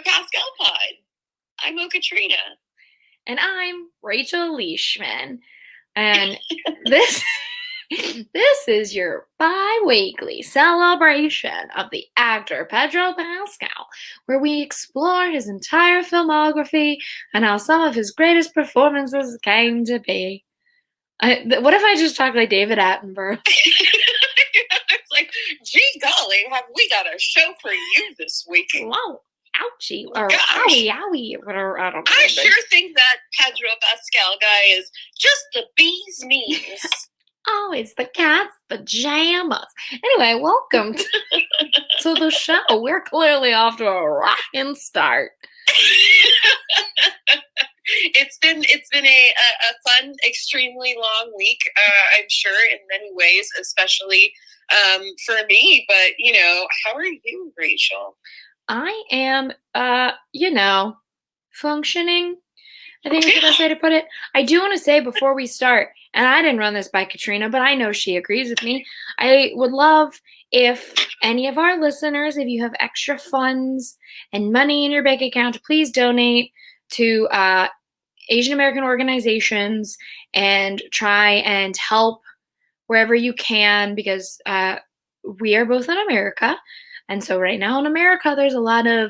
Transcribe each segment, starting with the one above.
Pascal pod. I'm Catrina. And I'm Rachel Leishman. And this this is your bi-weekly celebration of the actor Pedro Pascal, where we explore his entire filmography and how some of his greatest performances came to be. What if I just talk like David Attenborough? It's like, gee golly, have we got a show for you this week? Whoa. Ouchie, or owie, whatever. I don't know. I sure think that Pedro Pascal guy is just the bee's knees. Oh, it's the cat's pajamas. Anyway, welcome to the show. We're clearly off to a rocking start. It's been a fun, extremely long week, I'm sure, in many ways, especially for me. But, how are you, Rachel? I am, functioning. I think is the best way to put it. I do want to say before we start, and I didn't run this by Catrina, but I know she agrees with me. I would love if any of our listeners, if you have extra funds and money in your bank account, to please donate to Asian American organizations and try and help wherever you can, because we are both in America. And so right now in America, there's a lot of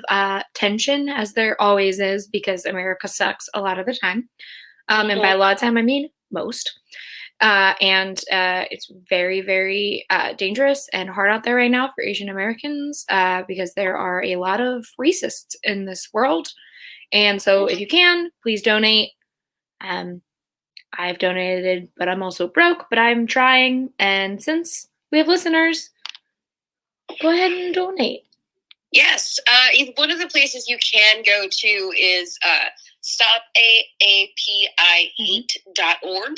tension, as there always is, because America sucks a lot of the time. And by a lot of time, I mean most. And it's very, very dangerous and hard out there right now for Asian Americans because there are a lot of racists in this world. And so if you can, please donate. I've donated, but I'm also broke, but I'm trying. And since we have listeners, go ahead and donate. Yes. One of the places you can go to is stopaapihate.org,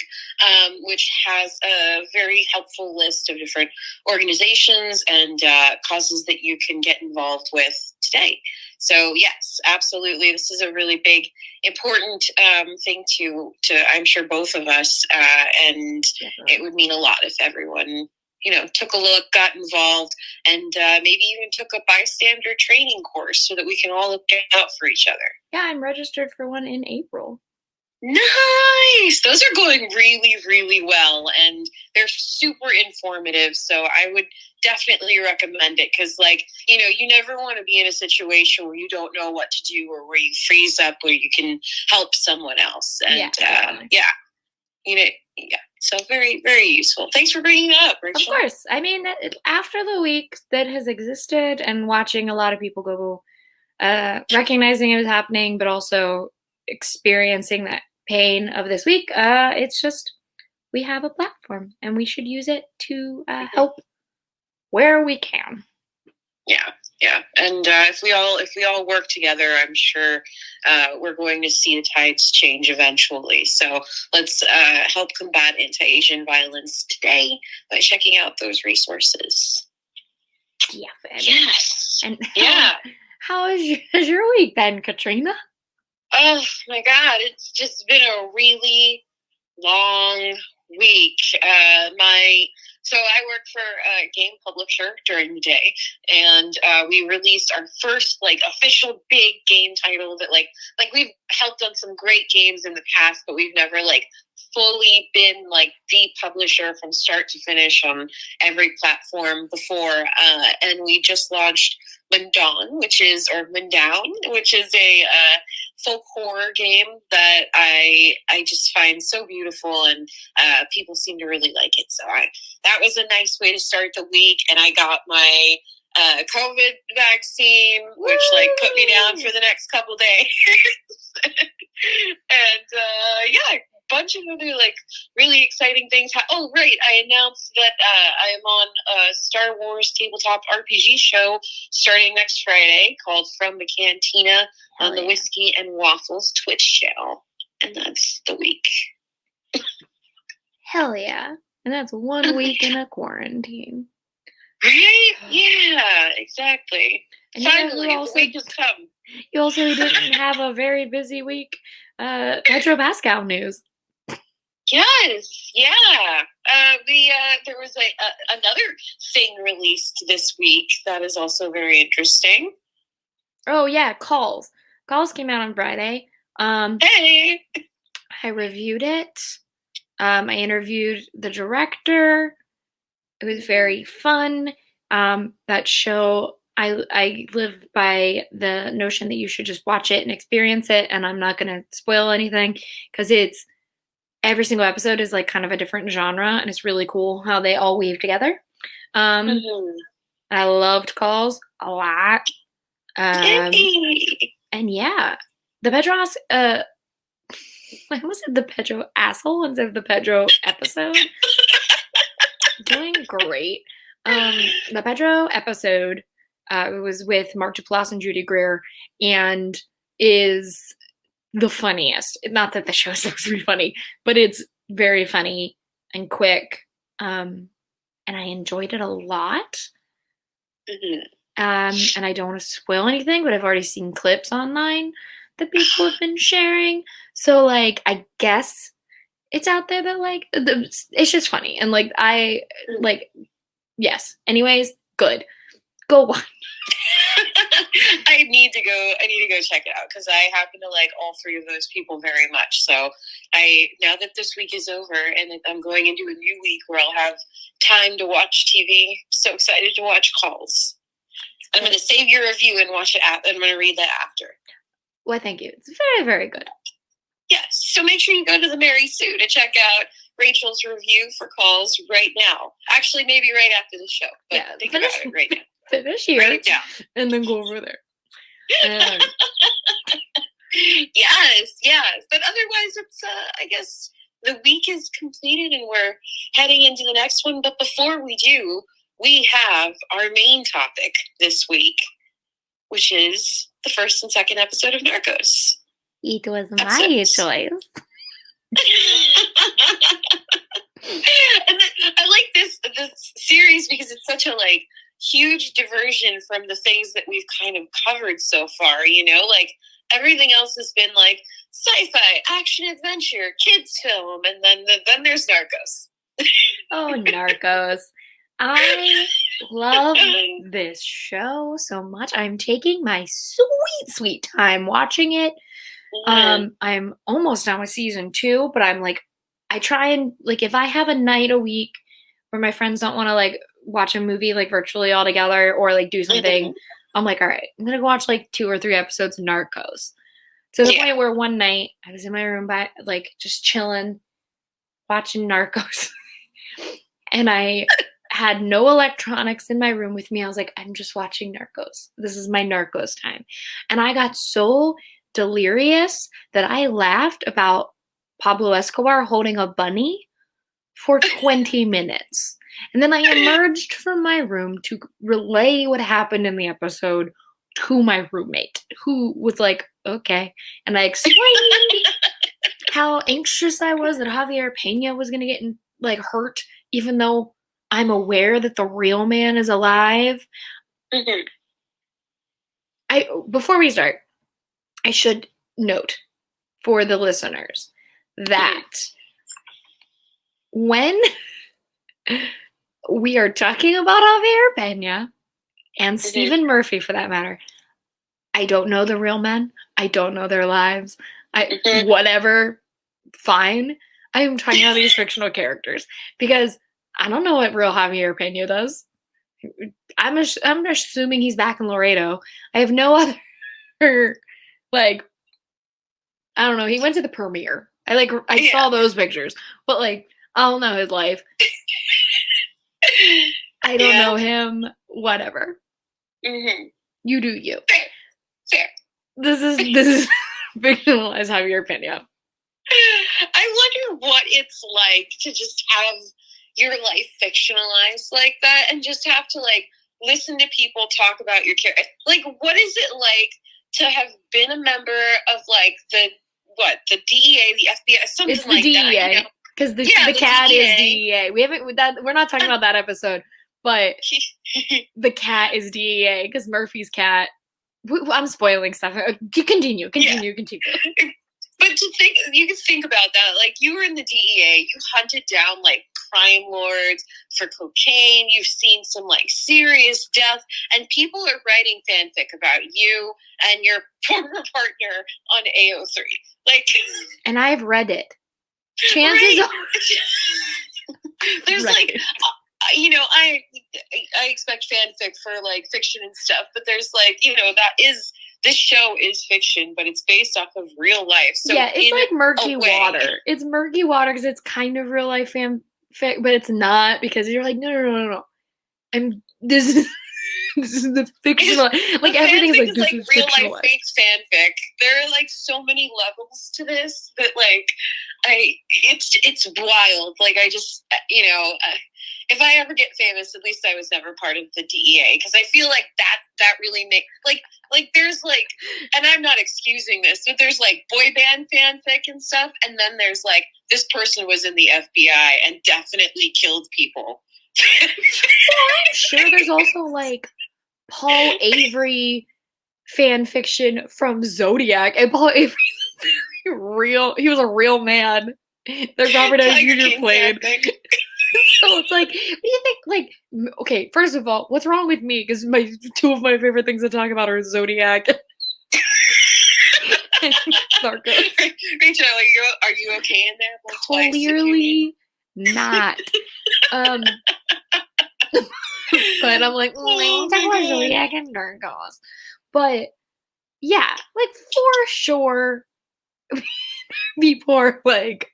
which has a very helpful list of different organizations and causes that you can get involved with today. So, yes, absolutely. This is a really big, important thing to I'm sure, both of us. And definitely. It would mean a lot if everyone took a look, got involved, and maybe even took a bystander training course so that we can all look out for each other. Yeah, I'm registered for one in April. Nice! Those are going really, really well, and they're super informative, so I would definitely recommend it, because, you never want to be in a situation where you don't know what to do or where you freeze up where you can help someone else. And, so very, very useful. Thanks for bringing it up, Rachel. Of course. I mean, after the week that has existed and watching a lot of people go, recognizing it was happening, but also experiencing that pain of this week, it's just, we have a platform and we should use it to help where we can. Yeah. And if we all work together, I'm sure we're going to see the tides change eventually. So let's help combat anti-Asian violence today by checking out those resources. Yeah. Yes. And how has your week been, Catrina? Oh my God, it's just been a really long week. So I work for a game publisher during the day, and we released our first official big game title that we've helped on some great games in the past, but we've never fully been the publisher from start to finish on every platform before. And we just launched Mundown, which is a folk horror game that I just find so beautiful, and people seem to really like it. So that was a nice way to start the week. And I got my COVID vaccine, which put me down for the next couple days. And a bunch of other really exciting things. Oh, right. I announced that I am on a Star Wars tabletop RPG show starting next Friday called From the Cantina on the Whiskey and Waffles Twitch channel. And that's the week. Hell yeah. And that's 1 week in a quarantine. Right? Yeah, exactly. And finally, the week has come. You also didn't have a very busy week. Pedro Pascal news. Yes, yeah. There was another thing released this week that is also very interesting. Oh yeah, Calls. Calls came out on Friday. Hey. I reviewed it. I interviewed the director. It was very fun. That show, I live by the notion that you should just watch it and experience it, and I'm not gonna spoil anything because it's every single episode is like kind of a different genre, and it's really cool how they all weave together. Um, Mhm. I loved Calls a lot. Yay. And yeah, the Pedro, I almost said the Pedro asshole instead of the Pedro episode. Doing great. The Pedro episode was with Mark Duplass and Judy Greer, and is the funniest. Not that the show is supposed to be funny, but it's very funny and quick. And I enjoyed it a lot. Mhm. And I don't want to spoil anything, but I've already seen clips online that people have been sharing. So like, I guess it's out there that like it's just funny and like I like yes. Anyways, good. Go watch. I need to go check it out because I happen to like all three of those people very much. So now that this week is over and I'm going into a new week where I'll have time to watch TV, so excited to watch Calls. I'm going to save your review and watch it. I'm going to read that after. Well, thank you. It's very, very good. Yes. So make sure you go to the Mary Sue to check out Rachel's review for Calls right now. Actually, maybe right after the show. But yeah, think about it right now. Finish here. Write it down. And then go over there. Yes. But otherwise, it's, I guess, the week is completed and we're heading into the next one. But before we do, we have our main topic this week, which is the first and second episode of Narcos. It was my choice. And I like this series because it's such a like huge diversion from the things that we've kind of covered so far. You know, like everything else has been like sci-fi, action, adventure, kids film, and then there's Narcos. Oh, Narcos! I love this show so much. I'm taking my sweet time watching it. I'm almost done with season 2, but I'm like, I try and like if I have a night a week where my friends don't want to like watch a movie like virtually all together or like do something, I'm like, all right, I'm gonna go watch like 2 or 3 episodes of Narcos. To the point where one night I was in my room by like just chilling, watching Narcos, and I had no electronics in my room with me. I was like, I'm just watching Narcos. This is my Narcos time, and I got so delirious that I laughed about Pablo Escobar holding a bunny for 20 minutes. And then I emerged from my room to relay what happened in the episode to my roommate, who was like, okay. And I explained how anxious I was that Javier Peña was going to get like hurt, even though I'm aware that the real man is alive. Before we start, I should note for the listeners that when we are talking about Javier Peña and Stephen Murphy, for that matter, I don't know the real men. I don't know their lives. Whatever, fine. I am talking about these fictional characters because I don't know what real Javier Peña does. I'm assuming he's back in Laredo. I have no other, like, I don't know. He went to the premiere. I saw those pictures, but like, I don't know his life. I don't know him. Whatever. You do you. Fair. This is fictionalized Javier Peña. I wonder what it's like to just have your life fictionalized like that and just have to like listen to people talk about your character. Like, what is it like to have been a member of like the DEA, the FBI, something it's the like DEA, that? You know? Because the cat DEA. Is DEA. We haven't we're not talking about that episode, but the cat is DEA because Murphy's cat. I'm spoiling stuff. Continue. But to think, you can think about that. Like, you were in the DEA, you hunted down like crime lords for cocaine. You've seen some like serious death, and people are writing fanfic about you and your former partner on AO3. Like, and I've read it. Chances right. are, there's right. like, you know, I expect fanfic for like fiction and stuff, but there's like, you know, this show is fiction, but it's based off of real life. So yeah, it's like murky water. It's murky water because it's kind of real life fanfic, but it's not, because you're like, no. This is the fictional. Like, everything's like, this is real fictional. life fake fanfic. There are like so many levels to this that like it's wild. Like, I just, you know, if I ever get famous, at least I was never part of the DEA, because I feel like that really makes like there's like, and I'm not excusing this, but there's like boy band fanfic and stuff, and then there's like, this person was in the FBI and definitely killed people. Well, I'm sure there's also like Paul Avery fan fiction from Zodiac, and Paul Avery's real. He was a real man that Robert Downey Jr. played. So it's like, what do you think? Like, okay, first of all, what's wrong with me? Because two of my favorite things to talk about are Zodiac and Narcos. Rachel, are you okay in there? Clearly not. But I'm like, talk about Zodiac and Narcos. But yeah, like, for sure, people are like,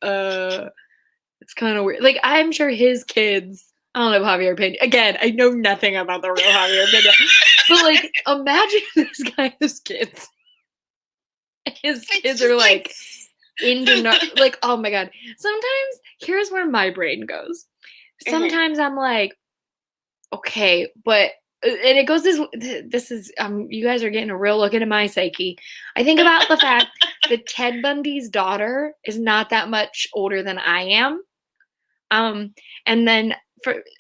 it's kind of weird. Like, I'm sure his kids, I don't know Javier Peña. Again, I know nothing about the real Javier Peña. But like, imagine this guy's kids. His kids are like into like, oh my god. Sometimes, here's where my brain goes. Sometimes I'm like, okay, but, and it goes this is, you guys are getting a real look into my psyche. I think about the fact that Ted Bundy's daughter is not that much older than I am. And then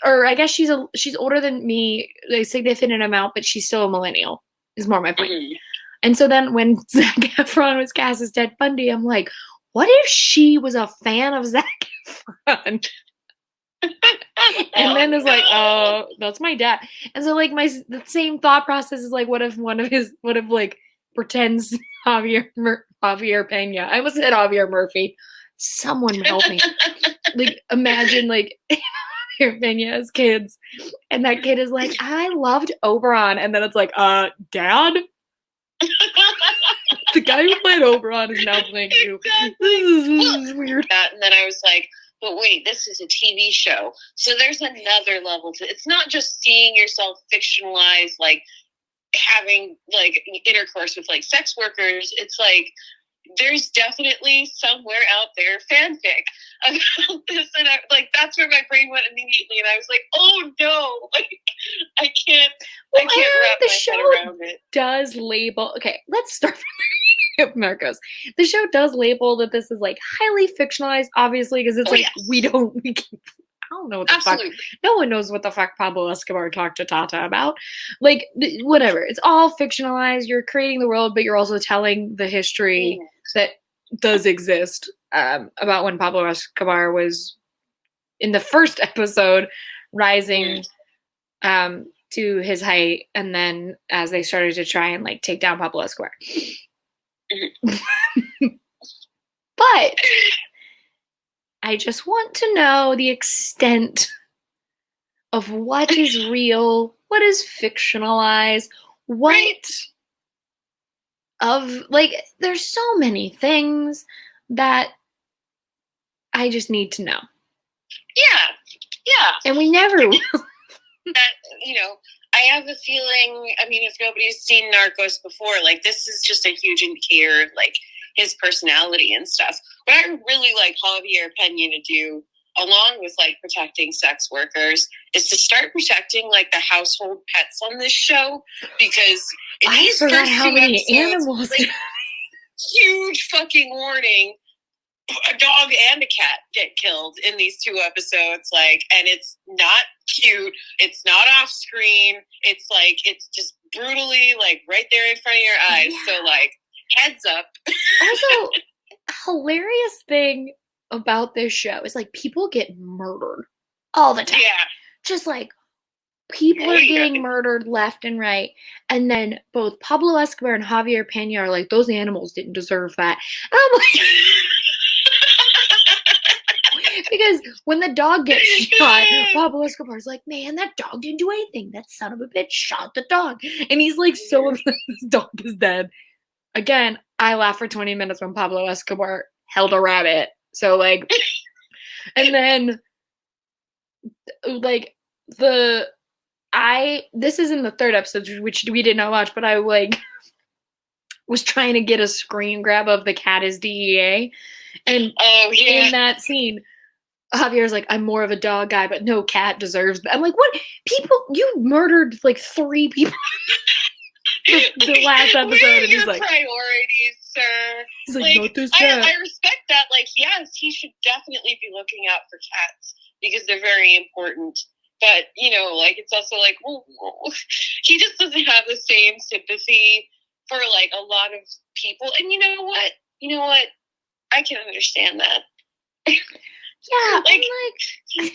or I guess she's older than me a significant amount, but she's still a millennial, is more my point. And so then when Zac Efron was cast as Ted Bundy, I'm like, what if she was a fan of Zac Efron? And then it's like, oh, that's my dad. And so like the same thought process is like, what if like pretends Javier Peña. I almost said Javier Murphy. Someone help me. Like, imagine like Javier Peña has kids, and that kid is like, I loved Oberon, and then it's like, Dad? The guy who played Oberon is now playing you. This is weird. And then I was like, but wait, this is a TV show. So there's another level to it. It's not just seeing yourself fictionalized, like having like intercourse with like sex workers. It's like, there's definitely somewhere out there fanfic about this, and that's where my brain went immediately, and I was like, oh no, like I can't wrap my head around it. Does label, okay, let's start from the beginning of Narcos. The show does label that this is like highly fictionalized, obviously, because it's I don't know what the fuck. No one knows what the fuck Pablo Escobar talked to Tata about. Like, whatever. It's all fictionalized. You're creating the world, but you're also telling the history that does exist, about when Pablo Escobar was, in the first episode, rising to his height, and then as they started to try and like take down Pablo Escobar. But I just want to know the extent of what is real, what is fictionalized, there's so many things that I just need to know. Yeah. And we never will. I have a feeling, I mean, if nobody's seen Narcos before, like, this is just a huge indicator of, like, his personality and stuff. What I really like Javier Peña to do, along with, like, protecting sex workers, is to start protecting, like, the household pets on this show, because I forgot how many animals. Like, huge fucking warning. A dog and a cat get killed in these 2 episodes, like, and it's not cute, it's not off screen, it's like, it's just brutally, like, right there in front of your eyes. So, like, heads up. Also, hilarious thing about this show is, like, people get murdered. all the time. Yeah. Just like people are getting murdered left and right. And then both Pablo Escobar and Javier Peña are like, those animals didn't deserve that. And I'm like, because when the dog gets shot, Pablo Escobar's like, man, that dog didn't do anything. That son of a bitch shot the dog. And he's like, so upset this dog is dead. Again, I laughed for 20 minutes when Pablo Escobar held a rabbit. So, like, and then, like, this is in the third episode, which we did not watch, but I, like, was trying to get a screen grab of the cat as DEA. And in that scene, Javier's like, I'm more of a dog guy, but no cat deserves that. I'm like, what? People, you murdered like 3 people the last episode. Where are and your he's like, priorities, sir? He's like, not this cat. I respect that. Like, yes, he should definitely be looking out for cats because they're very important. But, you know, like, it's also like, well, he just doesn't have the same sympathy for, like, a lot of people. And you know what? I can understand that. Yeah, like, and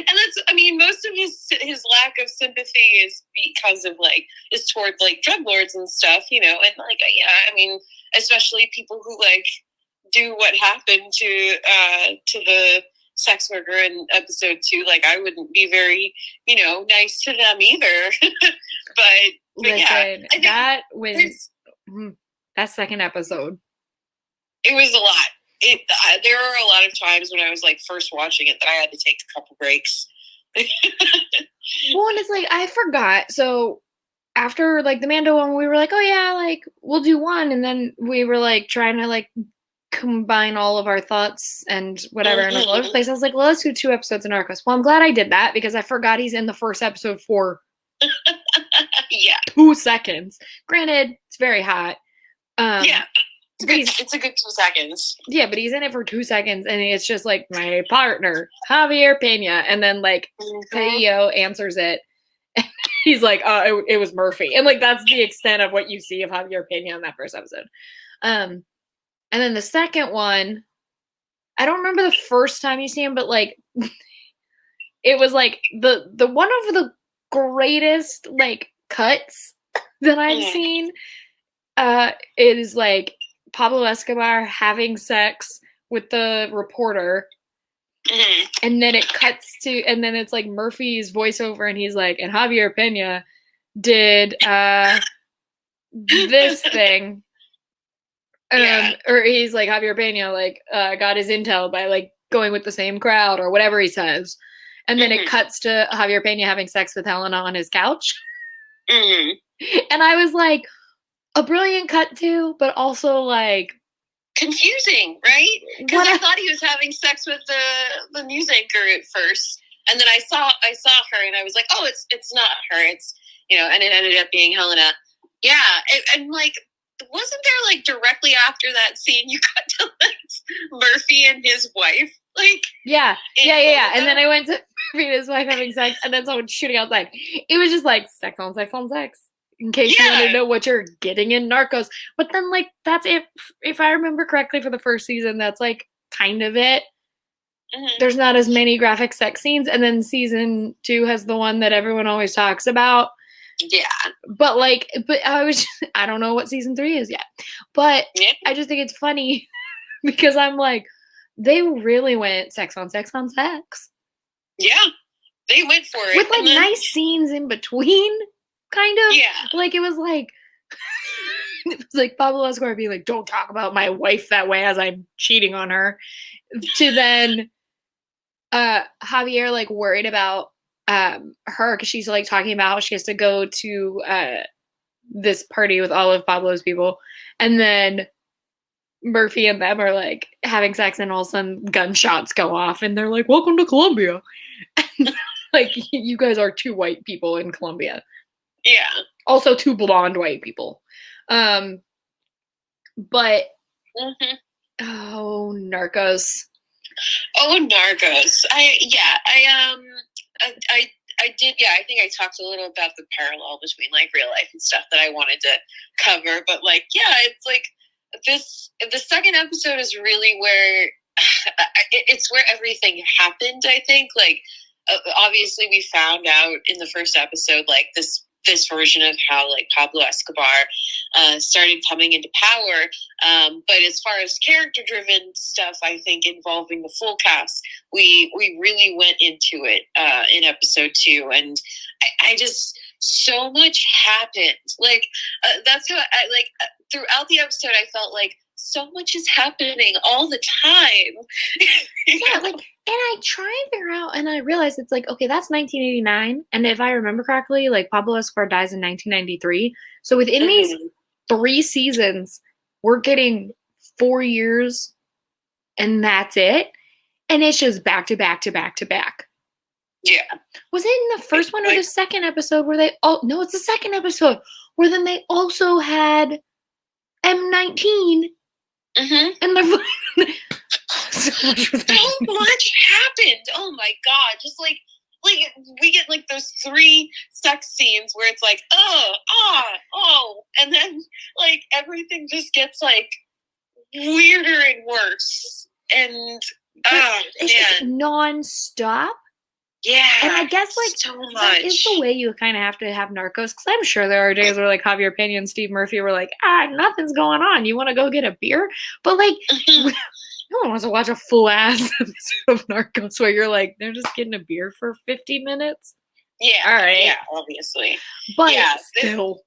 that's, I mean, most of his lack of sympathy is because of, like, is toward, like, drug lords and stuff, you know, and, like, yeah, I mean, especially people who, like, do what happened to the sex worker in episode 2, like, I wouldn't be very, you know, nice to them either. but listen, yeah, that second epised, it was a lot. There are a lot of times when I was, like, first watching it that I had to take a couple breaks. Well, and it's like, I forgot. So after, like, the Mando one, we were like, oh, yeah, like, we'll do one. And then we were, like, trying to, like, combine all of our thoughts and whatever in a other place. I was like, well, let's do 2 episodes of Narcos. Well, I'm glad I did that because I forgot he's in the first episode for 2 seconds. Granted, it's very hot. Yeah. It's a good 2 seconds. Yeah, but he's in it for 2 seconds, and it's just like, my partner, Javier Peña, and then, like, Caio answers it. And he's like, oh, it was Murphy. And, like, that's the extent of what you see of Javier Peña in that first episode. And then the second one, I don't remember the first time you see him, but, like, it was, like, the one of the greatest, like, cuts that I've seen is, like, Pablo Escobar having sex with the reporter, and then it cuts to, and then it's like Murphy's voiceover, and he's like, and Javier Peña did this thing, or he's like, Javier Peña, like, got his intel by, like, going with the same crowd, or whatever he says, and then it cuts to Javier Peña having sex with Helena on his couch, and I was like, a brilliant cut too, but also, like, confusing, right? Because I thought he was having sex with the news anchor at first, and then I saw her, and I was like, oh, it's not her, it's, you know, and it ended up being Helena. Yeah, and like, wasn't there, like, directly after that scene you got to, like, Murphy and his wife, like, yeah, and then I went to Murphy and his wife having sex, and then someone shooting outside. It was just like sex on sex on sex. In case you want to know what you're getting in Narcos. But then, like, that's it. If I remember correctly for the first season, that's, like, kind of it. There's not as many graphic sex scenes. And then season 2 has the one that everyone always talks about. Yeah. But, like, I don't know what season 3 is yet. But I just think it's funny because I'm like, they really went sex on sex on sex. Yeah. They went for it. With, like, nice scenes in between. Kind of, like, it was like Pablo Escobar being like, "Don't talk about my wife that way," as I'm cheating on her. To then, Javier, like, worried about her because she's, like, talking about how she has to go to this party with all of Pablo's people, and then Murphy and them are, like, having sex, and all of a sudden gunshots go off, and they're like, "Welcome to Colombia." Like, you guys are 2 white people in Colombia. Yeah. Also 2 blonde white people. But oh, Narcos. Oh, Narcos. I did. Yeah, I think I talked a little about the parallel between, like, real life and stuff that I wanted to cover. But, like, yeah, it's like the second episode is really where it's where everything happened. I think, like, obviously we found out in the first episode, like, this version of how, like, Pablo Escobar started coming into power. But as far as character-driven stuff, I think involving the full cast, we really went into it in episode 2, and I just, so much happened. Like, that's how I, like, throughout the episode, I felt like so much is happening all the time. Yeah, like, and I try and figure out, and I realize it's like, okay, that's 1989, and if I remember correctly, like, Pablo Escobar dies in 1993. So within these 3 seasons, we're getting 4 years, and that's it. And it's just back to back to back to back. Yeah. Was it in the first one or the second episode where they? Oh no, it's the second episode where then they also had M19. And they're so much happened. Oh my god! Just like we get like those 3 sex scenes where it's like oh, and then like everything just gets like weirder and worse, and it's just non-stop. Yeah, and I guess like so much. That is the way you kind of have to have Narcos, because I'm sure there are days where like Javier Peña and Steve Murphy were like, nothing's going on. You want to go get a beer? But like, no one wants to watch a full ass episode of Narcos where you're like, they're just getting a beer for 50 minutes. Yeah, all right. Yeah, obviously. But yeah, still.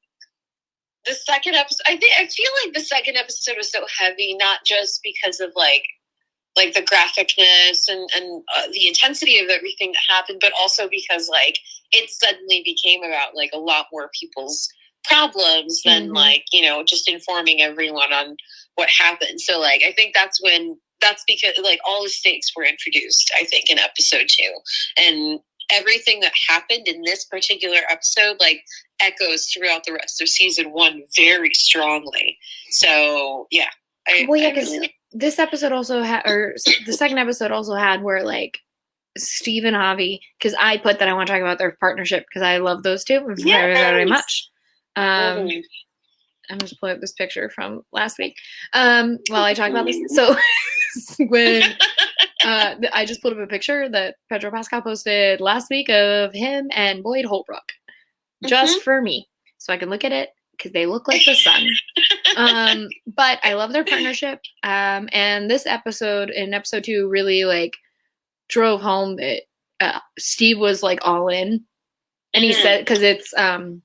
The second episode, I feel like the second episode was so heavy, not just because of like the graphicness and the intensity of everything that happened, but also because like it suddenly became about like a lot more people's problems than like, you know, just informing everyone on what happened. So like, I think that's because like all the stakes were introduced, I think, in episode 2, and everything that happened in this particular episode like echoes throughout the rest of season 1 very strongly. So yeah. This episode also had, or the second episode also had, where like Steve and Javi, because I put that I want to talk about their partnership because I love those two very, very much. I'm just pulling up this picture from last week while I talk about this. So when I just pulled up a picture that Pedro Pascal posted last week of him and Boyd Holbrook, just for me, so I can look at it because they look like the sun. But I love their partnership. And this episode, in episode 2, really like drove home that Steve was like all in. And he said, because it's when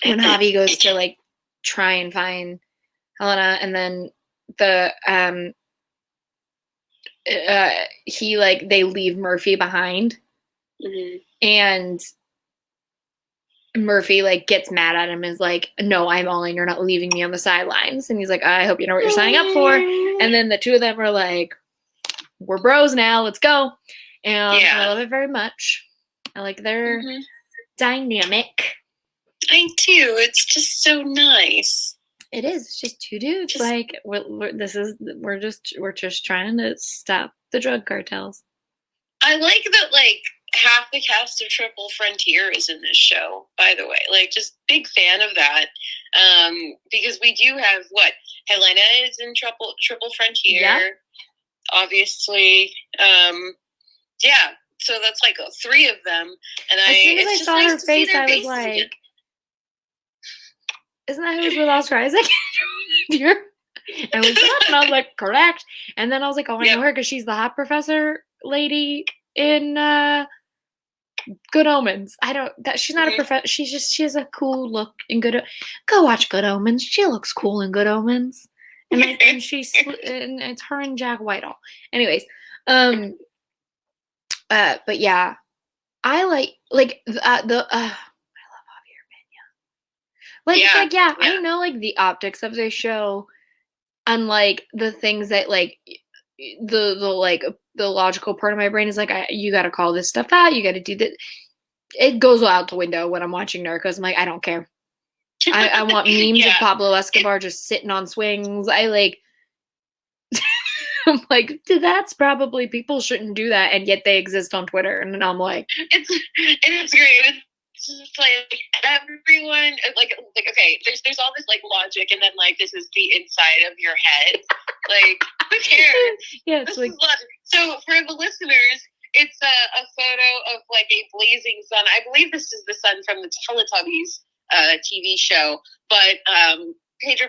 Javi goes to like try and find Helena, and then he like, they leave Murphy behind. And Murphy like gets mad at him and is like, no, I'm all in, you're not leaving me on the sidelines. And he's like, I hope you know what you're signing up for. And then the two of them are like, we're bros now, let's go. And I love it very much. I like their dynamic. I do. It's just so nice. It is. It's just two dudes. Like we're just trying to stop the drug cartels. I like that. Like half the cast of Triple Frontier is in this show. By the way, like just big fan of that. Because we do have Helena is in Triple Frontier. Yeah. Obviously. Yeah. So that's like 3 of them. And as soon as I saw her face, I was like, again. Isn't that who was with Oscar Isaac? And we got and I was like, correct. And then I was like, oh, I know her because she's the hot professor lady in Good Omens. She's not a professor. She has a cool look in Go watch Good Omens. She looks cool in Good Omens. And and it's her and Jack Whitehall. Anyways, but yeah, I like I love Javier Peña. I know like the optics of this show, unlike the things that like the logical part of my brain is like, you got to call this stuff out. You got to do that. It goes out the window when I'm watching Narcos. I'm like, I don't care. I want memes of Pablo Escobar just sitting on swings. I'm like, that's probably, people shouldn't do that, and yet they exist on Twitter. And I'm like, it's great. It's just like everyone like okay, there's all this like logic, and then like this is the inside of your head. Like, who cares? Yeah, it's like, so for the listeners, it's a photo of like a blazing sun. I believe this is the sun from the Teletubbies TV show, but Pedro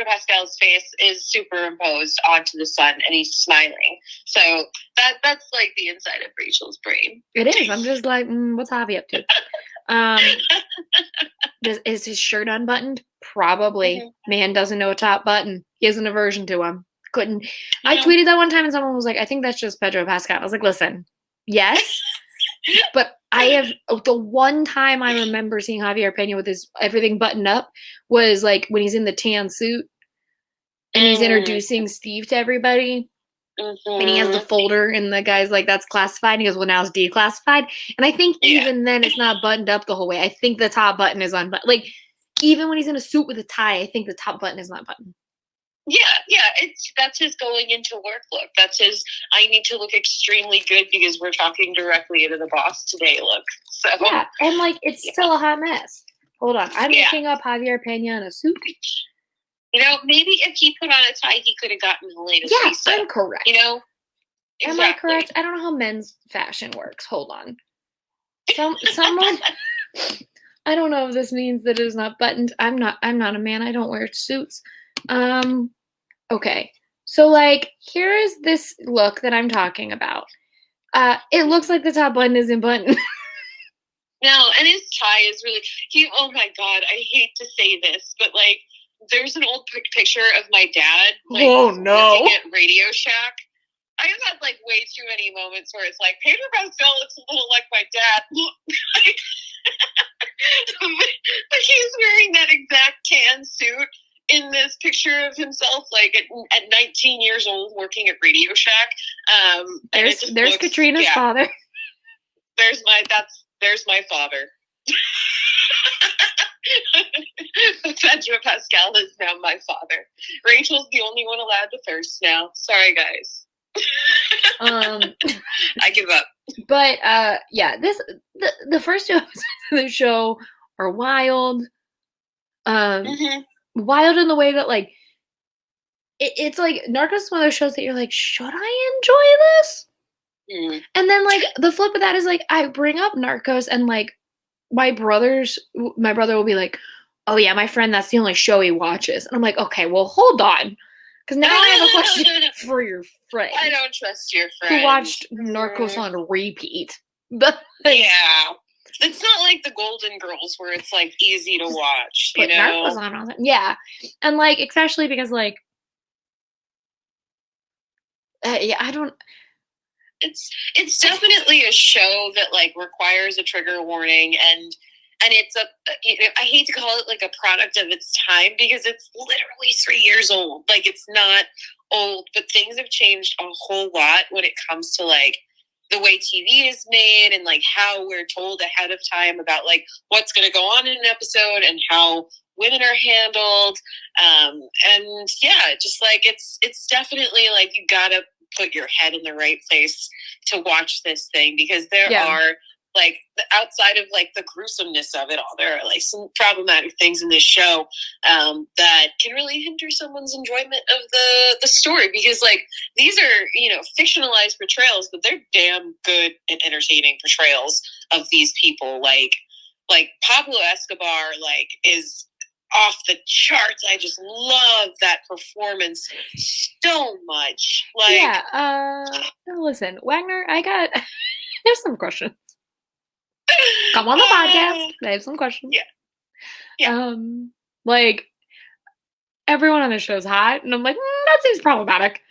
Pascal's face is superimposed onto the sun, and he's smiling. So that's like the inside of Rachel's brain. It is. I'm just like, what's Javi up to? Is his shirt unbuttoned? Probably. Mm-hmm. Man doesn't know a top button. He has an aversion to him. Couldn't. I tweeted that one time, and someone was like, I think that's just Pedro Pascal. I was like, listen, yes, but I have the one time I remember seeing Javier Peña with his everything buttoned up was like when he's in the tan suit and he's introducing Steve to everybody. Mm-hmm. And he has the folder, and the guy's like, that's classified. And he goes, well, now it's declassified. And I think even then it's not buttoned up the whole way. I think the top button is unbuttoned. Like, even when he's in a suit with a tie, I think the top button is not buttoned. Yeah, that's his going into work look. That's his, I need to look extremely good because we're talking directly into the boss today look. So yeah, and like, it's still a hot mess. Hold on. I'm looking up Javier Peña in a suit. You know, maybe if he put on a tie, he could have gotten the latest Yeah, I'm correct. You know? Exactly. Am I correct? I don't know how men's fashion works. Hold on. Someone... I don't know if this means that it is not buttoned. I'm not a man. I don't wear suits. Okay. So, like, here is this look that I'm talking about. It looks like the top button isn't buttoned. No, and his tie is really... oh, my God. I hate to say this, but, like, there's an old picture of my dad, like, working at Radio Shack. I have had, like, way too many moments where it's like, Pedro Pascal looks a little like my dad. But he's wearing that exact tan suit in this picture of himself, like, at 19 years old, working at Radio Shack. There's Catrina's father. There's my father. Pedro Pascal is now my father. Rachel's the only one allowed to thirst now. Sorry, guys. I give up. But the first two episodes of the show are wild. Wild in the way that, like, it's like Narcos is one of those shows that you're like, should I enjoy this? And then, like, the flip of that is, like, I bring up Narcos and, like, my brother will be like, oh yeah, my friend, that's the only show he watches. And I'm like, okay, well, hold on. Because now I have a question for your friend. I don't trust your friend. Who watched Narcos on repeat. Yeah. It's not like the Golden Girls where it's, like, easy to watch, you know? Narcos on all that. Yeah. And, like, especially because, like, I don't... It's definitely a show that, like, requires a trigger warning, and it's I hate to call it, like, a product of its time because it's literally 3 years old. Like, it's not old, but things have changed a whole lot when it comes to, like, the way TV is made and, like, how we're told ahead of time about, like, what's going to go on in an episode and how women are handled. And yeah, just, like, it's definitely, like, you gotta put your head in the right place to watch this thing because there are, like, outside of, like, the gruesomeness of it all, there are, like, some problematic things in this show that can really hinder someone's enjoyment of the story because, like, these are, you know, fictionalized portrayals, but they're damn good and entertaining portrayals of these people. Like Pablo Escobar, like, is off the charts. I just love that performance so much. Like, listen, Wagner, there's some questions. Come on the podcast. I have some questions. Yeah. Like, everyone on the show is hot, and I'm like, that seems problematic.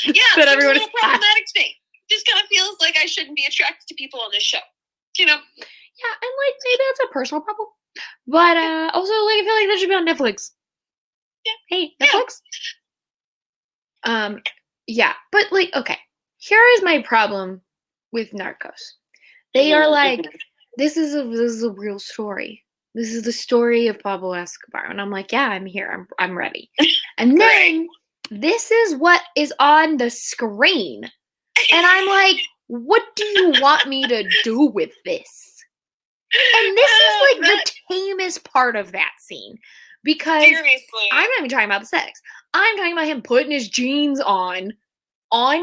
Yeah, that everyone is problematic to me. Just kind of feels like I shouldn't be attracted to people on this show. You know? Yeah, and, like, maybe that's a personal problem. But also, like, I feel like that should be on Netflix. Yeah. Hey, Netflix. Yeah, but, like, okay. Here is my problem with Narcos. They are like, this is a real story. This is the story of Pablo Escobar, and I'm like, yeah, I'm here. I'm ready. And then this is what is on the screen, and I'm like, what do you want me to do with this? And this is, like, the tamest part of that scene. Because seriously, I'm not even talking about the sex. I'm talking about him putting his jeans on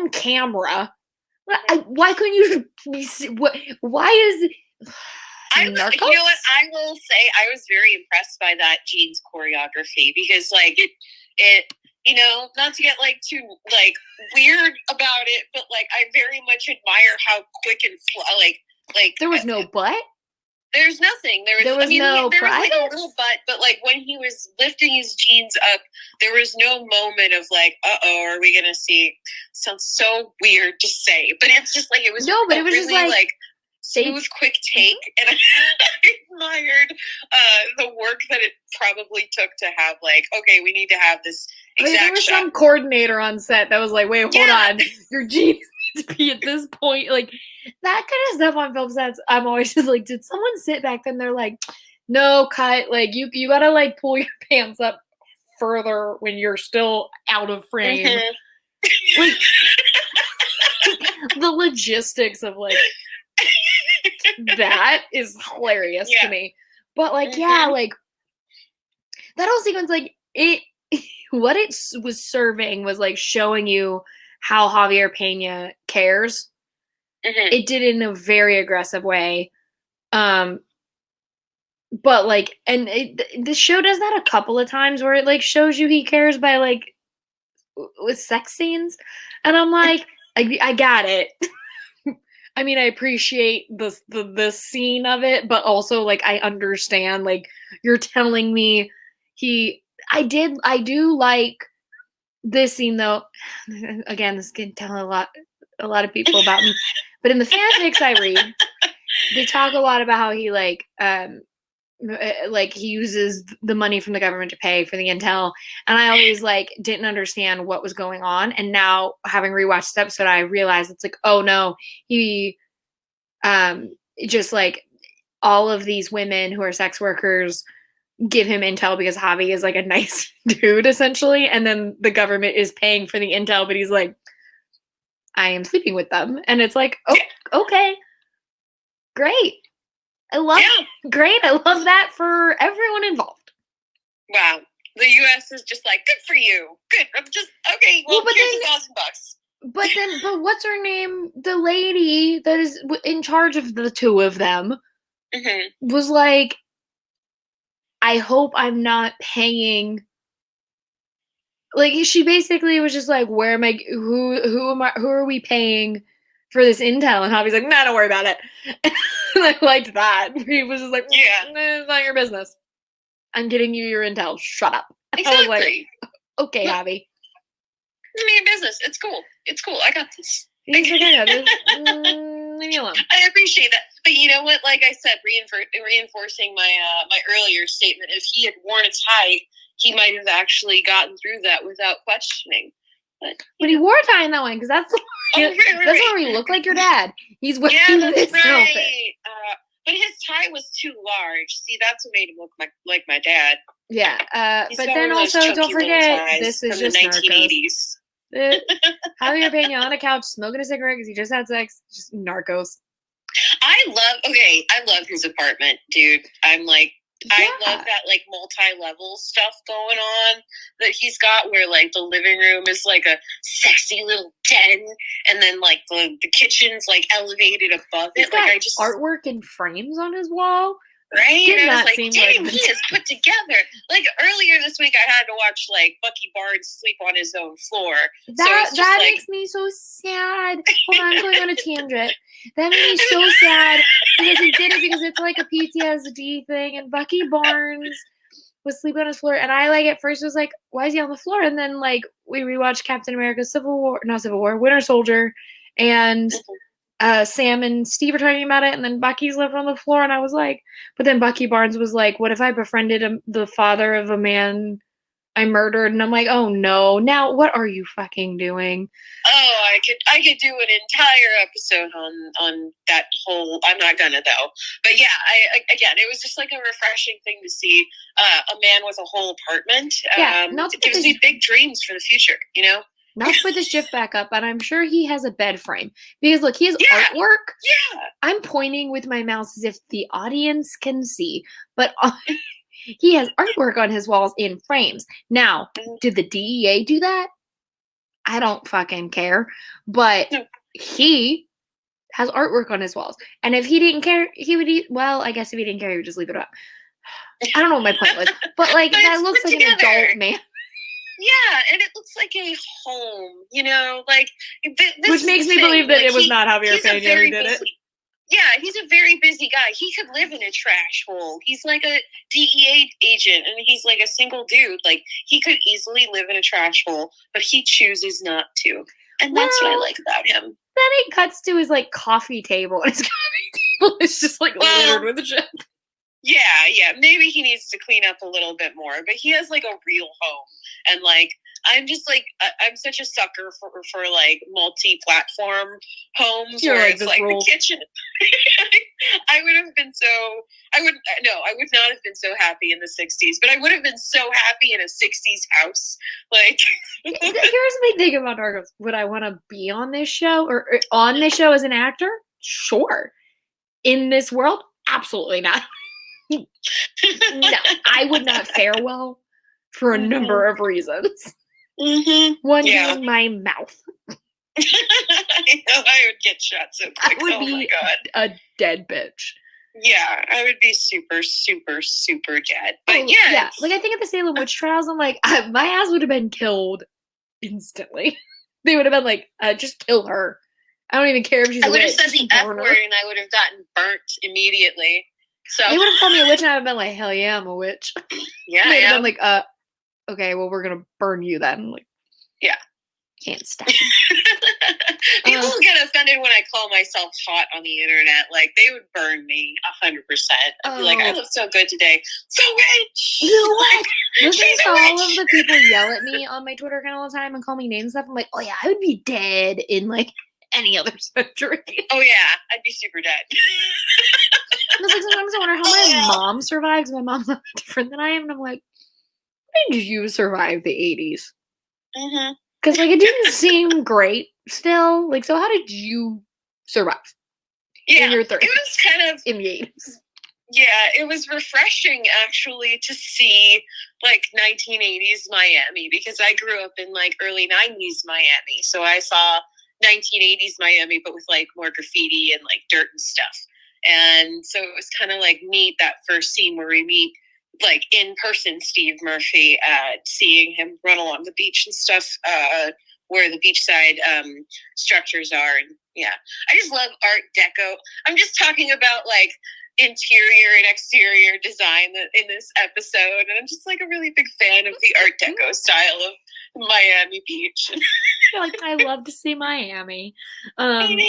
camera, Why couldn't you be? Why is Narcos? You know what? I will say I was very impressed by that Jean's choreography because, like, it you know, not to get like too like weird about it, but like I very much admire how quick and like there was no butt. There's nothing. There was no there was like a little butt, but like when he was lifting his jeans up, there was no moment of like, are we gonna see? Sounds so weird to say, but it's just like it was but it was really just like smooth, quick take, and I admired the work that it probably took to have like, okay, we need to have this exact there was shot. some coordinator on set that was like, wait, hold on, your jeans need to be at this point, like that kind of stuff on film sets. I'm always just like, did someone sit back then? They're like, no, cut. Like you gotta like pull your pants up further when you're still out of frame. Mm-hmm. Like the logistics of like that is hilarious to me. But like, like that whole sequence, like what it was serving was like showing you how Javier Peña cares. Mm-hmm. It did it in a very aggressive way. But like, and this show does that a couple of times where it like shows you he cares by like with sex scenes. And I'm like, I got it. I mean, I appreciate the scene of it, but also like I understand, like you're telling me I do like this scene though. Again, this can tell a lot of people about me. But in the fanfics I read, they talk a lot about how he like he uses the money from the government to pay for the intel, and I always like didn't understand what was going on. And now, having rewatched this episode, I realized it's like, oh no, he just like all of these women who are sex workers give him intel because Javi is like a nice dude essentially, and then the government is paying for the intel, but he's like, I am sleeping with them. And it's like, oh, okay, great. I love great. I love that for everyone involved. Wow. The U.S. is just like, good for you. Good. I'm just, okay, well here's $1,000. But what's her name? The lady that is in charge of the two of them was like, I hope I'm not paying. Like, she basically was just like, where am I? Who are we paying for this intel? And Javi's like, nah, don't worry about it. And I liked that. He was just like, it's not your business. I'm getting you your intel. Shut up. Exactly. I was like, okay, Javi. It's your business. It's cool. It's cool. I got this. He's like, I got this. Leave me alone. I appreciate that. But you know what? Like I said, reinforcing my my earlier statement, if he had worn a tie, he might have actually gotten through that without questioning. But he wore a tie in that one because that's where you look like your dad. He's wearing this outfit. But his tie was too large. See, that's what made him look like my dad. Yeah, but then also don't forget, this is just the 1980s. Javier Peña on a couch smoking a cigarette because he just had sex. Just Narcos. I love his apartment, dude. I'm like, I love that like multi-level stuff going on that he's got, where like the living room is like a sexy little den, and then like the kitchen's like elevated above it. He's got artwork and frames on his wall. Right? And I was like, damn, he is put together. Like earlier this week, I had to watch like Bucky Barnes sleep on his own floor. That makes me so sad. Hold on, I'm going on a tangent. That made me so sad because he did it because it's like a PTSD thing, and Bucky Barnes was sleeping on his floor, and I like at first was like, why is he on the floor? And then like we rewatched Captain America Winter Soldier, and Sam and Steve are talking about it, and then Bucky's living on the floor, and I was like, but then Bucky Barnes was like, what if I befriended the father of a man I murdered? And I'm like, oh no, now what are you fucking doing? Oh, I could do an entire episode on that whole. I'm not gonna though, but yeah, again, it was just like a refreshing thing to see a man with a whole apartment. It gives me big dreams for the future, you know. Not to put this GIF back up, but I'm sure he has a bed frame. Because look, he has artwork. Yeah. I'm pointing with my mouse as if the audience can see. But he has artwork on his walls in frames. Now, did the DEA do that? I don't fucking care. But he has artwork on his walls. And if he didn't care, he would I guess if he didn't care, he would just leave it up. I don't know what my point was. But, like, But that it's looks put like an together. adult man. Yeah, and it looks like a home, you know? Like, Which makes me believe that it was not Javier Peña who did it. Yeah, he's a very busy guy. He could live in a trash hole. He's like a DEA agent, and he's like a single dude. Like, he could easily live in a trash hole, but he chooses not to. And that's what I like about him. Then it cuts to his, like, coffee table, and his coffee table is just, like, littered with shit. Yeah. Maybe he needs to clean up a little bit more, but he has, like, a real home. And, like, I'm just, like, I'm such a sucker for like, multi-platform homes where like, it's, like, the kitchen. I would not have been so happy in the 60s, but I would have been so happy in a 60s house. Like, here's my thing about Narcos. Would I want to be on this show or on this show as an actor? Sure. In this world? Absolutely not. No, I would not fare well for a number of reasons. One being my mouth. I know I would get shot so quick. I would be a dead bitch. Yeah, I would be super, super, super dead. But yeah, like I think at the Salem witch trials, I'm like, my ass would have been killed instantly. They would have been like, just kill her. I don't even care if she's a witch. I would have said the F word and I would have gotten burnt immediately. So they would have called me a witch and I would have been like, hell yeah, I'm a witch. Yeah, they'd have been like, okay, well, we're gonna burn you then. I'm like, yeah. Can't stop. People get offended when I call myself hot on the internet. Like, they would burn me 100%. I'd be like, I look so good today. So rich! Listening to all of the people yell at me on my Twitter account all the time and call me names and stuff, I'm like, oh yeah, I would be dead in, like, any other century. Oh yeah, I'd be super dead. I was like, sometimes I wonder how my mom survives. My mom's not different than I am. And I'm like, when did you survive the 80s? Because, like, it didn't seem great still. Like, so how did you survive? Yeah, in your 30s? It was kind of in the 80s. Yeah, it was refreshing, actually, to see, like, 1980s Miami, because I grew up in, like, early 90s Miami. So I saw 1980s Miami, but with, like, more graffiti and, like, dirt and stuff. And so it was kind of, like, neat, that first scene where we meet, like, in person Steve Murphy, seeing him run along the beach and stuff, where the beachside structures are. And yeah, I just love Art Deco. I'm just talking about, like, interior and exterior design in this episode, and I'm just, like, a really big fan of the Art Deco style of Miami Beach. Like, I love to see Miami. And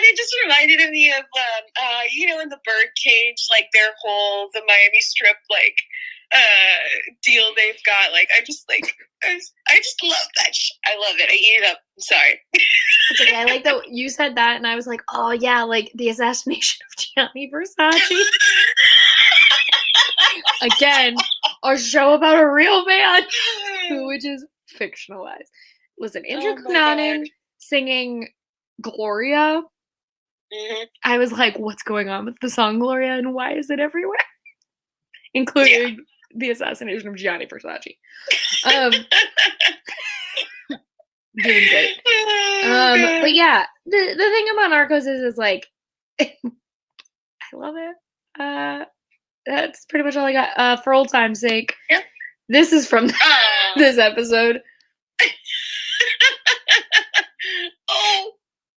it just reminded me of, you know, in the Birdcage, like, their whole, the Miami Strip, like, deal they've got. Like, I just love that I love it. I eat it up. I'm sorry. It's okay. I like that you said that, and I was like, oh, yeah, like, the assassination of Gianni Versace. Again, a show about a real man, which is fictionalized. Listen, Andrew Cunanan singing Gloria. I was like, what's going on with the song Gloria, and why is it everywhere? Including the assassination of Gianni Versace. Doing great. But yeah, the thing about Narcos is like, I love it. That's pretty much all I got. For old time's sake, this is from this episode.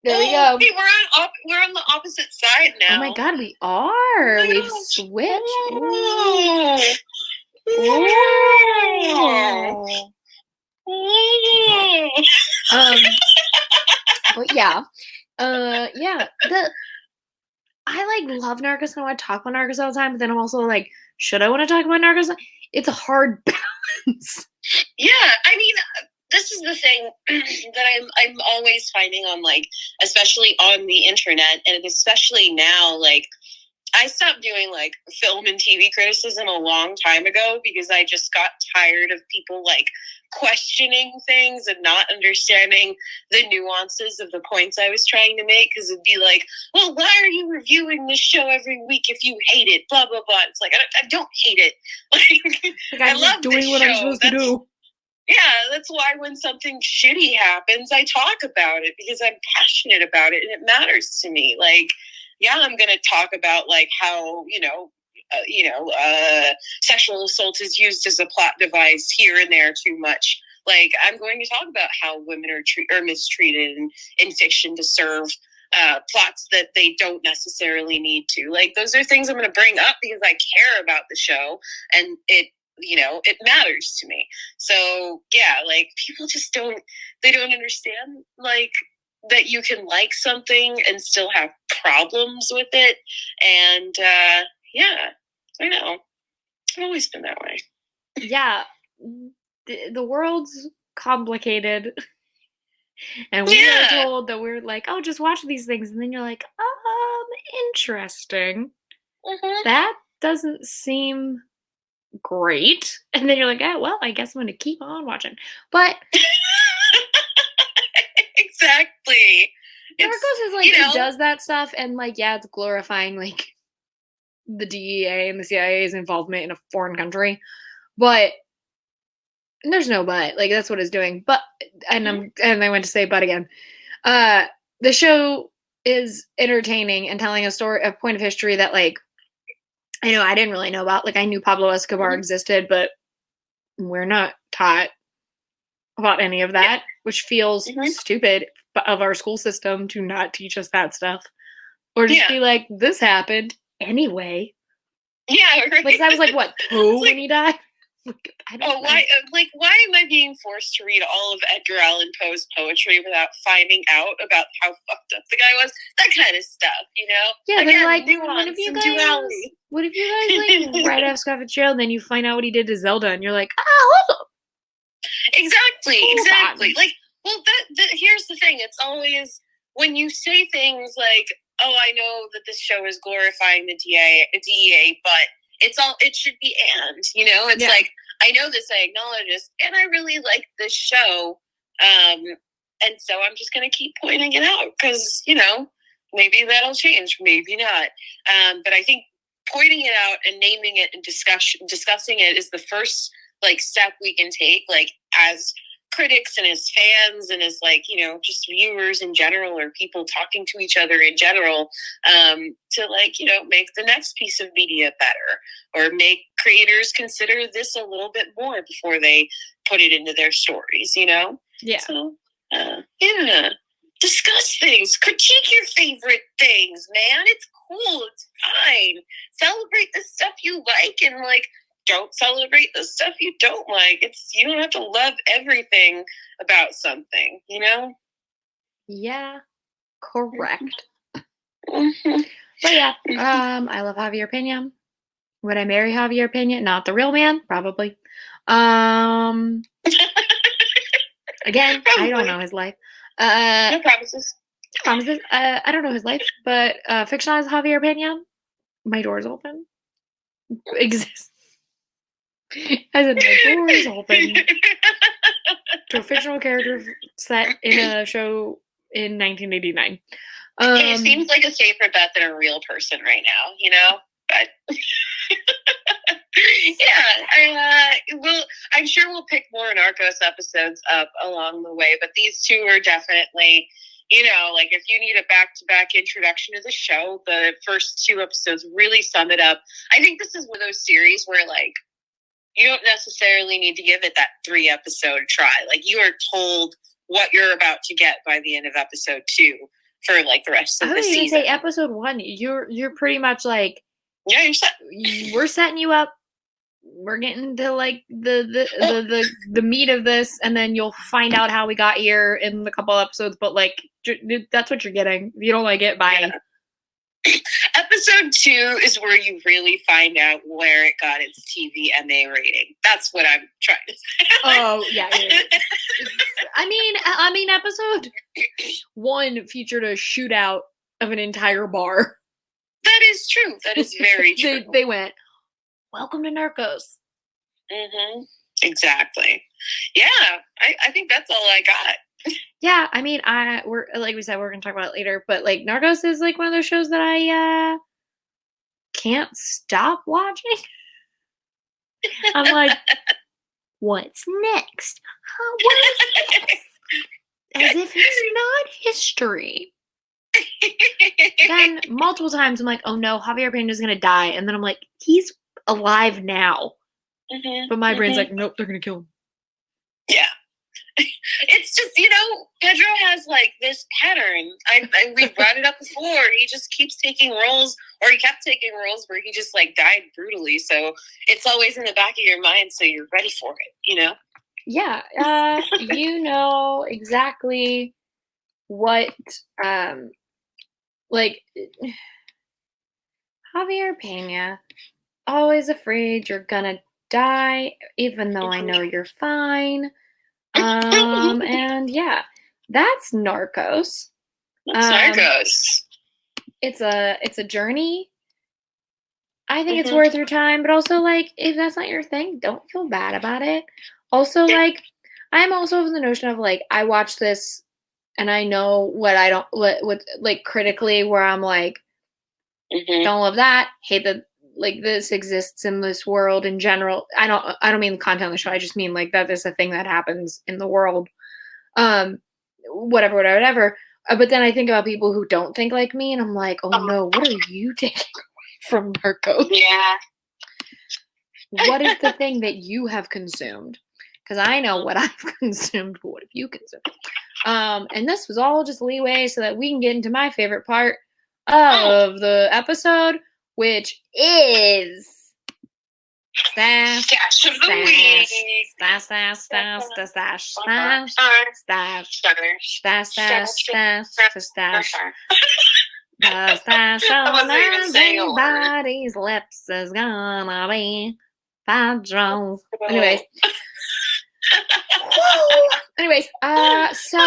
There we go. Hey, we're on the opposite side now. Oh my god, we are. We've switched. But yeah. I like love Narcos and I want to talk about Narcos all the time, but then I'm also like, should I want to talk about Narcos? It's a hard balance. Yeah, I mean, this is the thing that I'm always finding on, like, especially on the internet, and especially now, like, I stopped doing, like, film and TV criticism a long time ago because I just got tired of people, like, questioning things and not understanding the nuances of the points I was trying to make, because it'd be like, well, why are you reviewing this show every week if you hate it? Blah, blah, blah. It's like, I don't hate it. Like, I'm just doing what I'm supposed to do. Yeah, that's why when something shitty happens, I talk about it because I'm passionate about it and it matters to me. Like, yeah, I'm going to talk about like how, sexual assault is used as a plot device here and there too much. Like, I'm going to talk about how women are mistreated in fiction to serve plots that they don't necessarily need to. Like, those are things I'm going to bring up because I care about the show and it matters to me. So yeah, like people just don't understand like that you can like something and still have problems with it. And yeah, I know. I've always been that way. Yeah. The world's complicated. And we are told that we're like, oh, just watch these things. And then you're like, interesting. Mm-hmm. That doesn't seem great. And then you're like, oh, well, I guess I'm going to keep on watching. But exactly. Narcos is like, it does that stuff. And like, yeah, it's glorifying like the DEA and the CIA's involvement in a foreign country. But there's no but. Like, that's what it's doing. But, and I went to say but again. The show is entertaining and telling a point of history that like, I know I didn't really know about. Like, I knew Pablo Escobar existed, but we're not taught about any of that, which feels stupid of our school system to not teach us that stuff. Or just be like, this happened anyway. Yeah, right. Like, I was like, what, 2 when he died? Why am I being forced to read all of Edgar Allan Poe's poetry without finding out about how fucked up the guy was? That kind of stuff, you know? Yeah, again, they're like, what if you guys like write off Scott Fitzgerald, then you find out what he did to Zelda, and you're like, Exactly. Like, well, here's the thing. It's always when you say things like, "Oh, I know that this show is glorifying the DEA, but it should be and it's like I know this, I acknowledge this, and I really like this show, and so I'm just gonna keep pointing it out because maybe that'll change, maybe not, but I think pointing it out and naming it and discussing it is the first like step we can take, like as critics and as fans and as like just viewers in general or people talking to each other in general, to like make the next piece of media better or make creators consider this a little bit more before they put it into their stories. So discuss things, critique your favorite things, man. It's cool, it's fine. Celebrate the stuff you like and like don't celebrate the stuff you don't like. You don't have to love everything about something, Yeah, correct. But yeah, I love Javier Peña. Would I marry Javier Peña? Not the real man, probably. Again, probably. I don't know his life. No promises. I don't know his life, but fictionalized Javier Peña, my door's open. Exists. As in, my door is open to a fictional character set in a show in 1989. It seems like a safer bet than a real person right now, but yeah, I'm sure we'll pick more Narcos episodes up along the way, but these two are definitely, like if you need a back-to-back introduction to the show, the first 2 episodes really sum it up. I think this is one of those series where like you don't necessarily need to give it that 3-episode try. Like you are told what you're about to get by the end of episode 2 for like the rest of the season. I would even say episode 1, you're pretty much like, yeah, you're set. We're setting you up. We're getting to like the meat of this, and then you'll find out how we got here in a couple episodes. But like that's what you're getting. If you don't like it, bye. Yeah. Episode 2 is where you really find out where it got its TVMA rating. That's what I'm trying to say. Oh, yeah. I mean, episode 1 featured a shootout of an entire bar. That is true. That is very true. They went, welcome to Narcos. Mm-hmm. Exactly. Yeah, I think that's all I got. Yeah, I mean, we're like we said, we're gonna talk about it later, but like Narcos is like one of those shows that I can't stop watching. I'm like, What's next? What's next? As if it's not history. Then multiple times I'm like, oh no, Javier Peña is gonna die, and then I'm like, he's alive now. But my brain's like, nope, they're gonna kill him. Yeah. It's just, Pedro has like this pattern. We brought it up before. He just keeps taking roles, or he kept taking roles where he just like died brutally. So it's always in the back of your mind, so you're ready for it, Yeah, you know exactly what, like, Javier Peña, always afraid you're gonna die, even though I know you're fine. And yeah, that's Narcos. That's Narcos. It's a journey. I think it's worth your time, but also, like, if that's not your thing, don't feel bad about it. Also, like, I'm also of the notion of, like, I watch this and I know what I don't, what like, critically, where I'm like, don't love that, hate that, like, this exists in this world in general. I don't mean the content of the show. I just mean, like, that is a thing that happens in the world. Whatever. But then I think about people who don't think like me, and I'm like, oh no, what are you taking away from Narcos? Yeah. What is the thing that you have consumed? Because I know what I've consumed, but what have you consumed? And this was all just leeway so that we can get into my favorite part of the episode, which is Stash of the week. The stash on everybody's lips is gonna be Pedro. Anyways, so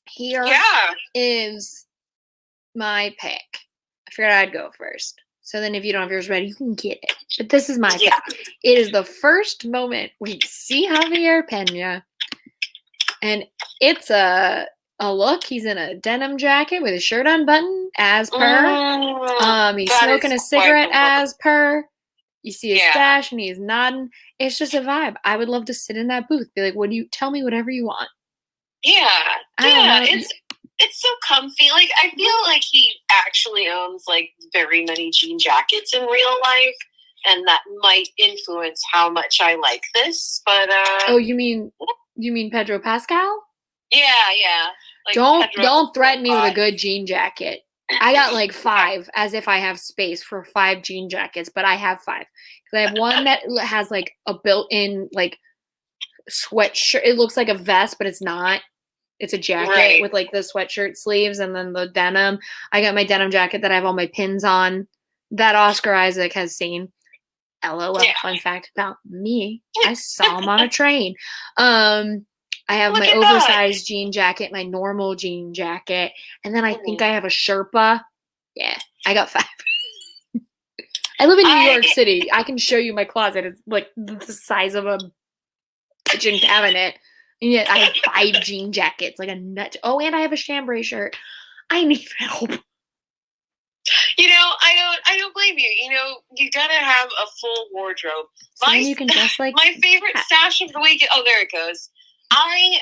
here is my pick. I figured I'd go first. So then if you don't have yours ready, you can get it. But this is my pick. It is the first moment we see Javier Peña. And it's a look. He's in a denim jacket with his shirt unbuttoned, as per. He's smoking a cigarette, as per. You see his stash and he's nodding. It's just a vibe. I would love to sit in that booth. Be like, "What do you tell me? Whatever you want." Yeah. It's so comfy. Like, I feel like he actually owns like very many jean jackets in real life, and that might influence how much I like this. But oh, you mean Pedro Pascal? Yeah. Like, don't threaten me with a good jean jacket. I got like 5, as if I have space for 5 jean jackets, but I have 5 because I have one that has like a built-in like sweatshirt. It looks like a vest, but it's not. It's a jacket with like the sweatshirt sleeves and then the denim. I got my denim jacket that I have all my pins on that Oscar Isaac has seen. LOL. Fun fact about me. I saw him on a train. I have my oversized jean jacket, my normal jean jacket, and then I think I have a Sherpa. Yeah, I got 5. I live in New York City. I can show you my closet. It's like the size of a kitchen cabinet. And yet I have 5 jean jackets, like a nut. Oh, and I have a chambray shirt. I need help. I don't blame you. You gotta have a full wardrobe. So then you can dress like my favorite stash of the week. Oh, there it goes. I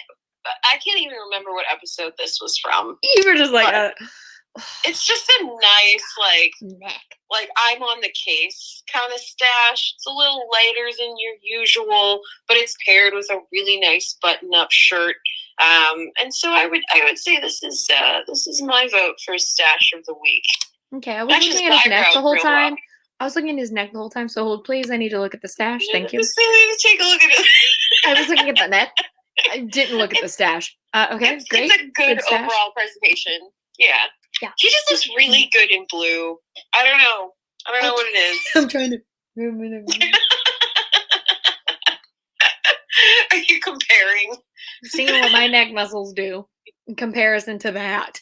can't even remember what episode this was from. You were just like, it's just a nice like I'm on the case kind of stash. It's a little lighter than your usual, but it's paired with a really nice button-up shirt. And so I would say this is my vote for stash of the week. Okay, I was looking at his neck the whole time. I was looking at his neck the whole time. So hold, please. I need to look at the stash. Thank you. Just need to take a look at it. I was looking at the neck. I didn't look at the stash. Okay, great. It's a good overall presentation. Yeah. He just looks really good in blue. I don't know what it is. I'm trying to. Are you comparing? Seeing what my neck muscles do in comparison to that.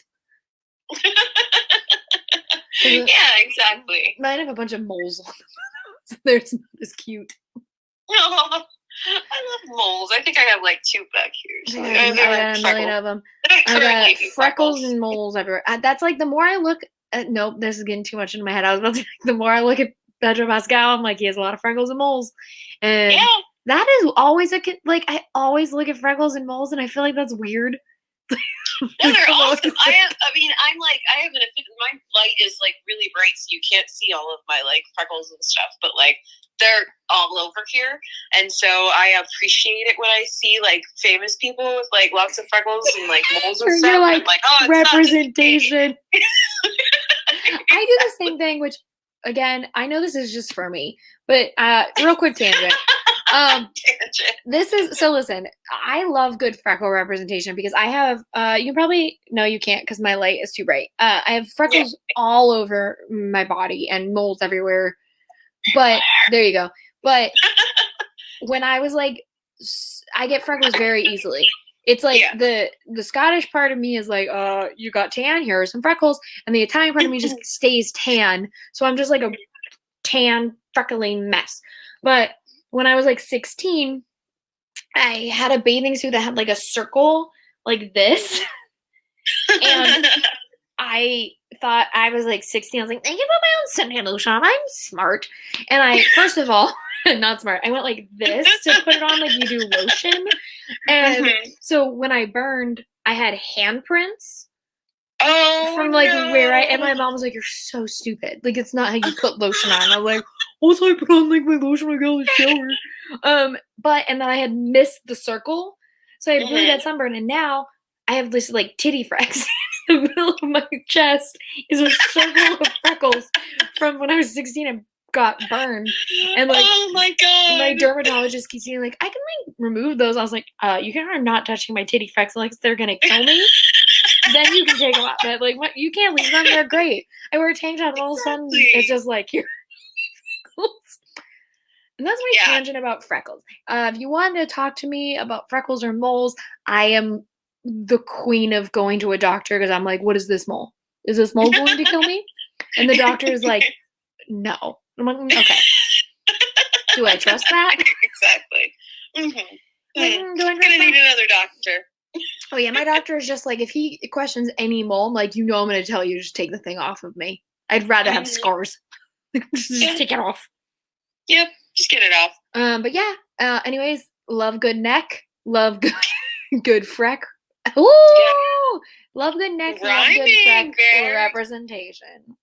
Yeah, exactly. Mine have a bunch of moles on them. They're not as cute. Oh, I love moles. I think I have like 2 back here. So I got a million of them. I got freckles and moles everywhere. That's like the more I look at, nope, this is getting too much in my head. I was about to say, the more I look at Pedro Pascal, I'm like, he has a lot of freckles and moles. And That is always like I always look at freckles and moles, and I feel like that's weird. No, they're awesome. I have my light is like really bright, so you can't see all of my like freckles and stuff, but like they're all over here, and so I appreciate it when I see like famous people with like lots of freckles and like moles and stuff. Like, I'm like, oh, it's representation. I do the same thing, which again, I know this is just for me, but real quick tangent. This is so listen, I love good freckle representation because I have you probably no you can't because my light is too bright. I have freckles all over my body and moles everywhere. But there you go. But when I was like I get freckles very easily. It's like the Scottish part of me is like, you got tan, here are some freckles, and the Italian part of me just stays tan. So I'm just like a tan freckling mess. But when I was like 16, I had a bathing suit that had like a circle like this. And I thought I was like 16. I was like, I can put my own suntan lotion on. I'm smart. And I, first of all, not smart. I went like this to put it on like you do lotion. And so when I burned, I had handprints. From like where and my mom was like, you're so stupid. Like, it's not how you put lotion on. I was like, also I put on like my lotion when I go to the shower. And then I had missed the circle. So I had really bad sunburn, and now I have this like titty frecks. In the middle of my chest is a circle of freckles from when I was 16 and got burned. And like, oh my god, my dermatologist keeps saying like, I can like remove those. I was like, you can are not touching my titty frecks like they're gonna kill me. Then you can take them out. But like, what, you can't leave them. They're great. I wear a tank top, and all of a sudden it's just like here. And that's my tangent about freckles. If you want to talk to me about freckles or moles, I am the queen of going to a doctor because I'm like, what is this mole? Is this mole going to kill me? And the doctor is like, no. I'm like, okay. Do I trust that? Exactly. Do I trust gonna need another doctor. Oh yeah, my doctor is just like, if he questions any mole, I'm like, you know, I'm gonna tell you, just take the thing off of me. I'd rather have scars. Just take it off. Yep, just get it off. But yeah. Anyways, love good neck, love good freck. Ooh, love good neck, love good freck representation.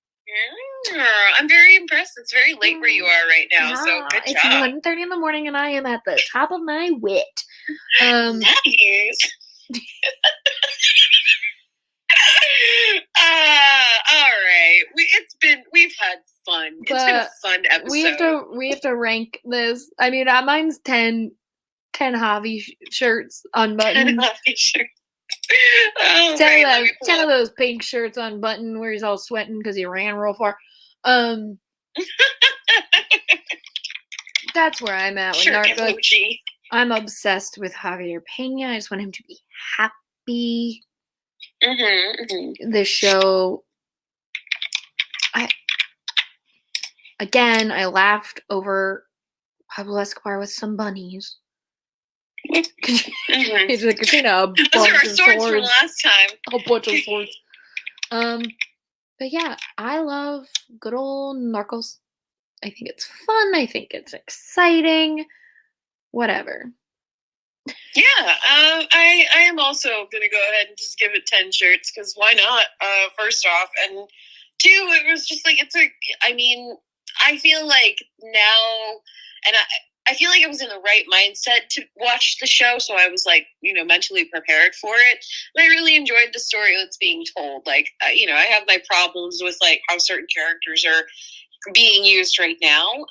I'm very impressed. It's very late where you are right now, so good job. It's 1:30 in the morning, and I am at the top of my wit. Nice. All right. We've had fun. It's been a fun episode. We have to rank this. I mean, mine's 10 Javi shirts unbuttoned. 10 Javi shirts. 10 of those pink shirts unbuttoned where he's all sweating because he ran real far. That's where I'm at with Narcos. I'm obsessed with Javier Peña. I just want him to be happy. The show. I laughed over Pablo Escobar with some bunnies. It's like Catrina, a bunch of swords from last time. A bunch of swords. But yeah, I love good old Narcos. I think it's fun. I think it's exciting. Whatever. Yeah, I am also gonna go ahead and just give it 10 shirts because why not? First off, and two, it was just like I feel like now, and I feel like I was in the right mindset to watch the show, so I was like, mentally prepared for it. And I really enjoyed the story that's being told. Like, I have my problems with like how certain characters are being used right now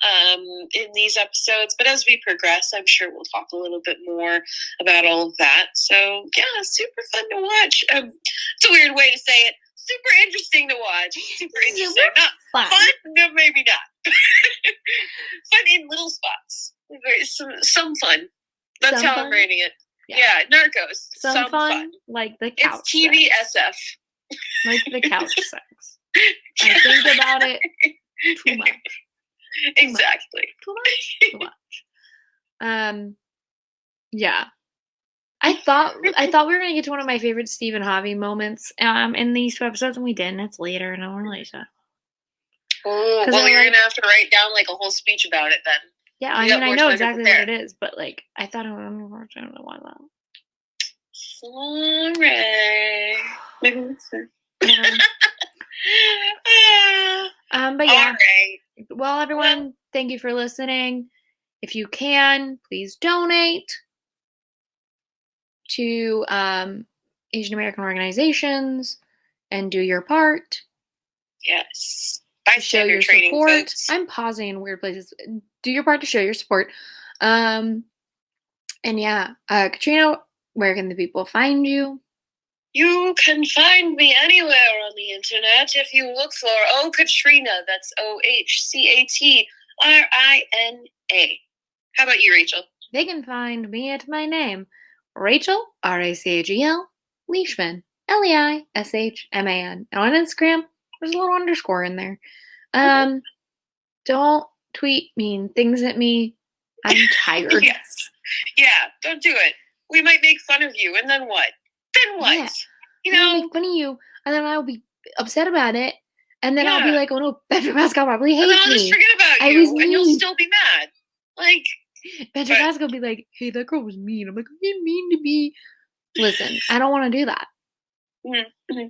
in these episodes, but as we progress, I'm sure we'll talk a little bit more about all of that. So yeah, super fun to watch. It's a weird way to say it. Super interesting to watch. Super interesting. Not fun, no, maybe not. Fun in little spots. Some fun. That's how I'm rating it. Yeah, Narcos. Some fun. Like the couch. It's TVSF. Like the couch sex. I think about it too much. Exactly. Too much. Yeah. I thought we were gonna get to one of my favorite Steve and Javi moments in these 2 episodes, and we didn't. It's later, and I'm really sad. Oh, well, you're gonna have to write down like a whole speech about it then. Yeah, I mean, I know exactly what it is, but like, I thought I don't know why that. Sorry. Maybe that's fair. But yeah. All right. Well, everyone, thank you for listening. If you can, please donate to Asian American organizations and do your part. Yes. Show your support. Folks. I'm pausing in weird places. Do your part to show your support. And yeah, Catrina, where can the people find you? You can find me anywhere on the internet if you look for Catrina. That's OHCATRINA. How about you, Rachel? They can find me at my name, Rachel, RACHEL, Leishman, LEISHMAN. And on Instagram, there's a little underscore in there. Don't tweet mean things at me. I'm tired. Yes. Yeah, don't do it. We might make fun of you, and then what? Then what? Yeah. You know? I'll make fun of you, and then I'll be upset about it, and then I'll be like, oh no, Pedro Pascal probably hates me. And then I'll just forget about you, and you'll still be mad. Like, Pedro Pascal will be like, hey, that girl was mean. I'm like, I didn't mean to be. Listen, I don't want to do that. Mm-hmm.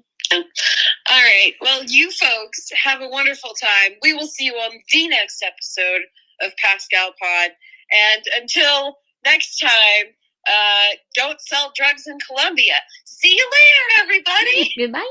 All right. Well, you folks have a wonderful time. We will see you on the next episode of Pascal Pod. And until next time, don't sell drugs in Colombia. See you later, everybody. Goodbye.